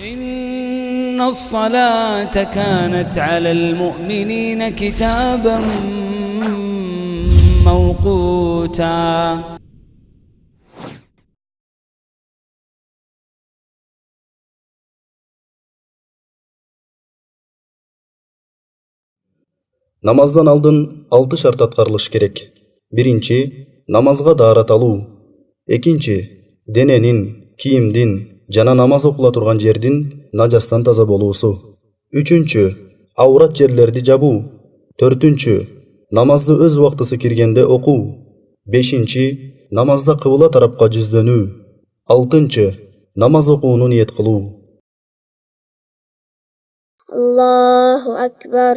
إن الصلاة كانت على المؤمنين كتابا موقوتا. Намаздан алдын 6 шарт аткарылыш керек. Биринчи, намазга даарат алуу. Экинчи, дененин, кийимдин жана намаз окула турган жердин нажастан таза болуусу. Үчүнчү, аурат жерлерди жабуу. Төртүнчү, намазды өз убактысы киргенде окуу. Бешинчи, намазда кыбла тарапка жүздөнүү. Алтынчы, намаз окууну ниет кылуу. Аллаху акбар.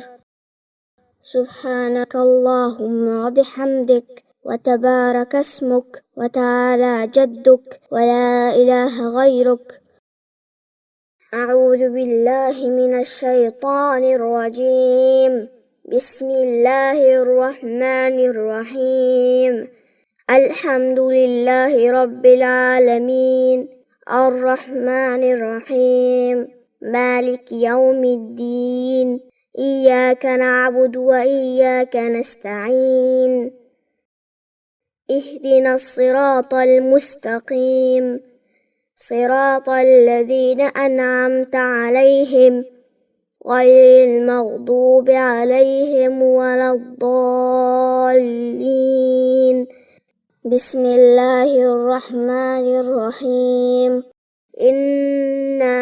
سبحانك اللهم وبحمدك وتبارك اسمك وتعالى جدك ولا إله غيرك. أعوذ بالله من الشيطان الرجيم. بسم الله الرحمن الرحيم. الحمد لله رب العالمين الرحمن الرحيم مالك يوم الدين إياك نعبد وإياك نستعين اهدنا الصراط المستقيم صراط الذين أنعمت عليهم غير المغضوب عليهم ولا الضالين. بسم الله الرحمن الرحيم. إنا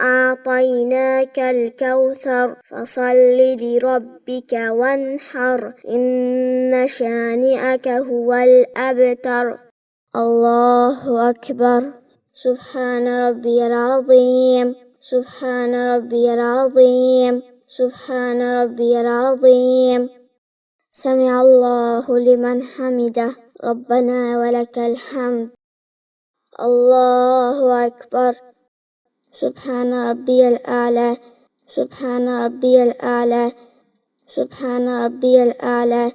أعطيناك الكوثر فصل لربك وانحر إن شانئك هو الأبتر. الله أكبر. سبحان ربي العظيم سبحان ربي العظيم سبحان ربي العظيم. سمع الله لمن حمده ربنا ولك الحمد. الله أكبر. سبحان ربي الأعلى سبحان ربي الأعلى سبحان ربي الأعلى.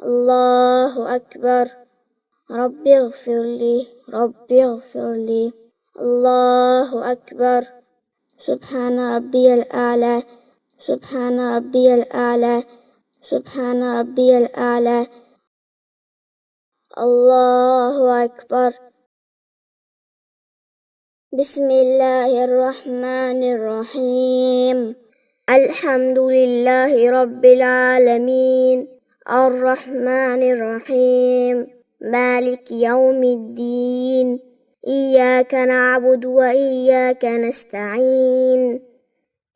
الله أكبر. ربي اغفر لي ربي اغفر لي. الله أكبر. سبحان ربي الأعلى سبحان ربي الأعلى سبحان ربي الأعلى. الله أكبر. بسم الله الرحمن الرحيم. الحمد لله رب العالمين الرحمن الرحيم مالك يوم الدين إياك نعبد وإياك نستعين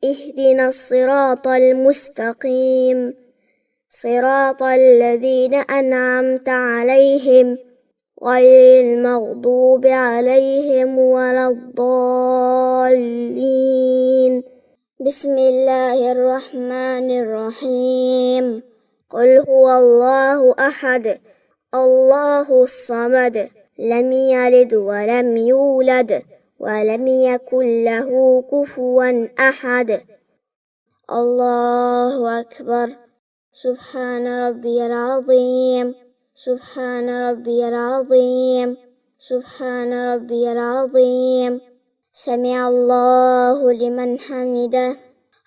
اهدنا الصراط المستقيم صراط الذين أنعمت عليهم غير المغضوب عليهم ولا الضالين. بسم الله الرحمن الرحيم. قل هو الله أحد الله الصمد لم يلد ولم يولد ولم يكن له كفوا أحد. الله أكبر. سبحان ربي العظيم سبحان ربي العظيم سبحان ربي العظيم. سمع الله لمن حمده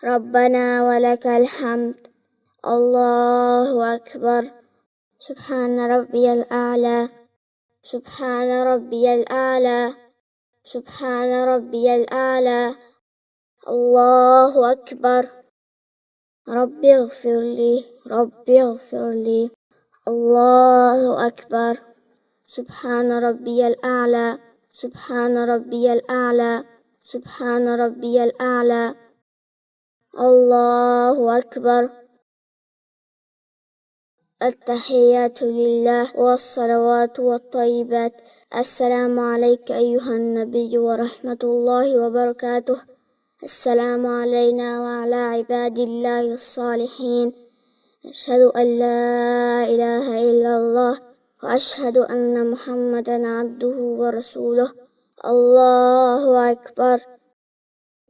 ربنا ولك الحمد. الله أكبر. سبحان ربي الأعلى سبحان ربي الأعلى سبحان ربي الأعلى. الله أكبر. ربي اغفر لي ربي اغفر لي. الله أكبر. سبحان ربي الأعلى سبحان ربي الأعلى سبحان ربي الأعلى. الله أكبر. التحيات لله والصلوات والطيبات. السلام عليك أيها النبي ورحمة الله وبركاته. السلام علينا وعلى عباد الله الصالحين. أشهد أن لا إله إلا الله وأشهد أن محمدا عبده ورسوله. الله أكبر.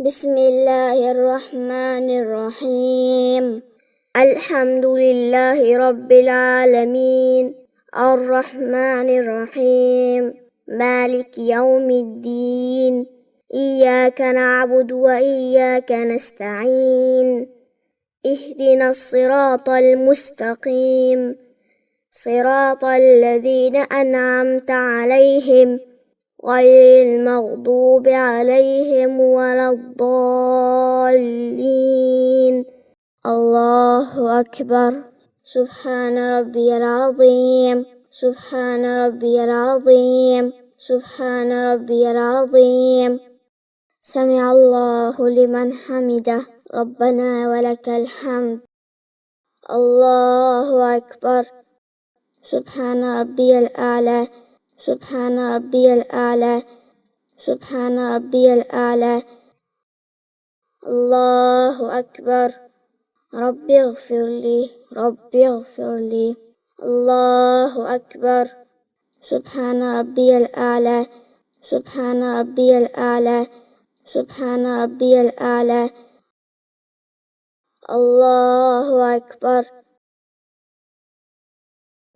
بسم الله الرحمن الرحيم. الحمد لله رب العالمين الرحمن الرحيم مالك يوم الدين إياك نعبد وإياك نستعين اهدنا الصراط المستقيم صراط الذين أنعمت عليهم غير المغضوب عليهم ولا الضالين. الله أكبر. سبحان ربي العظيم سبحان ربي العظيم سبحان ربي العظيم. سمع الله لمن حمده ربنا ولك الحمد. الله أكبر. سبحان ربي الأعلى سبحان ربي الأعلى سبحان ربي الأعلى. الله أكبر. ربي اغفر لي ربي اغفر لي. الله أكبر. سبحان ربي الأعلى سبحان ربي الأعلى سبحان ربي الأعلى. الله أكبر.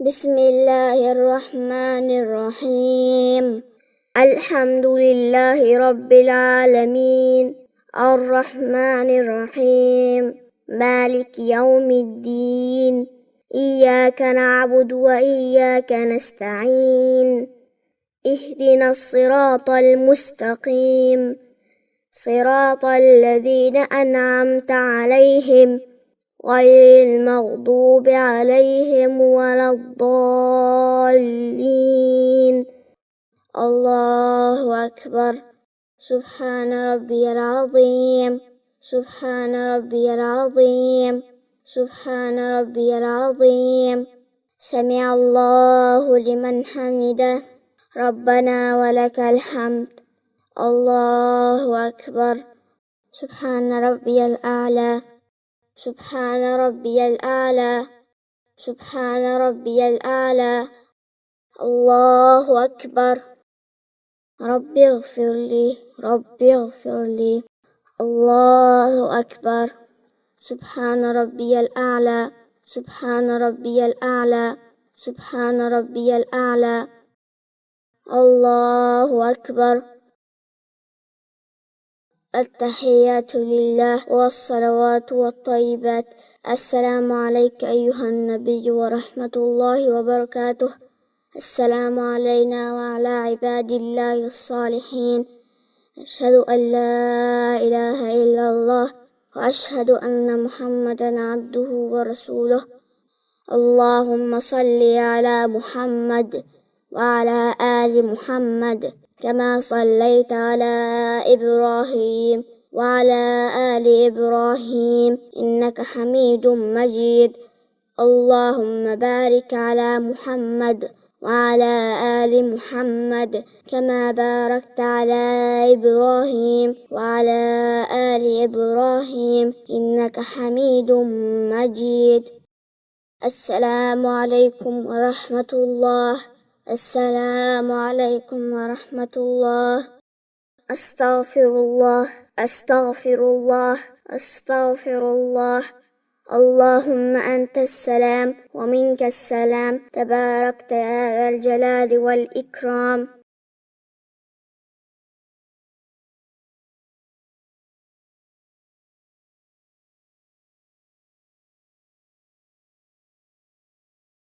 بسم الله الرحمن الرحيم. الحمد لله رب العالمين الرحمن الرحيم مالك يوم الدين إياك نعبد وإياك نستعين اهدنا الصراط المستقيم صراط الذين أنعمت عليهم غير المغضوب عليهم ولا الضالين. الله أكبر. سبحان ربي العظيم سبحان ربي العظيم سبحان ربي العظيم. سمع الله لمن حمده ربنا ولك الحمد. الله أكبر. سبحان ربي الأعلى سبحان ربي الأعلى سبحان ربي الأعلى. الله أكبر. ربي اغفر لي ربي اغفر لي. الله أكبر. سبحان ربي الأعلى سبحان ربي الأعلى سبحان ربي الأعلى. الله أكبر. التحيات لله والصلوات والطيبات. السلام عليك أيها النبي ورحمة الله وبركاته. السلام علينا وعلى عباد الله الصالحين. أشهد أن لا إله إلا الله وأشهد أن محمدا عبده ورسوله. اللهم صل على محمد وعلى آل محمد كما صليت على إبراهيم وعلى آل إبراهيم إنك حميد مجيد. اللهم بارك على محمد وعلى آل محمد كما باركت على إبراهيم وعلى آل إبراهيم إنك حميد مجيد. السلام عليكم ورحمة الله. السلام عليكم ورحمة الله. أستغفر الله أستغفر الله أستغفر الله. اللهم أنت السلام ومنك السلام تباركت يا ذا الجلال والإكرام.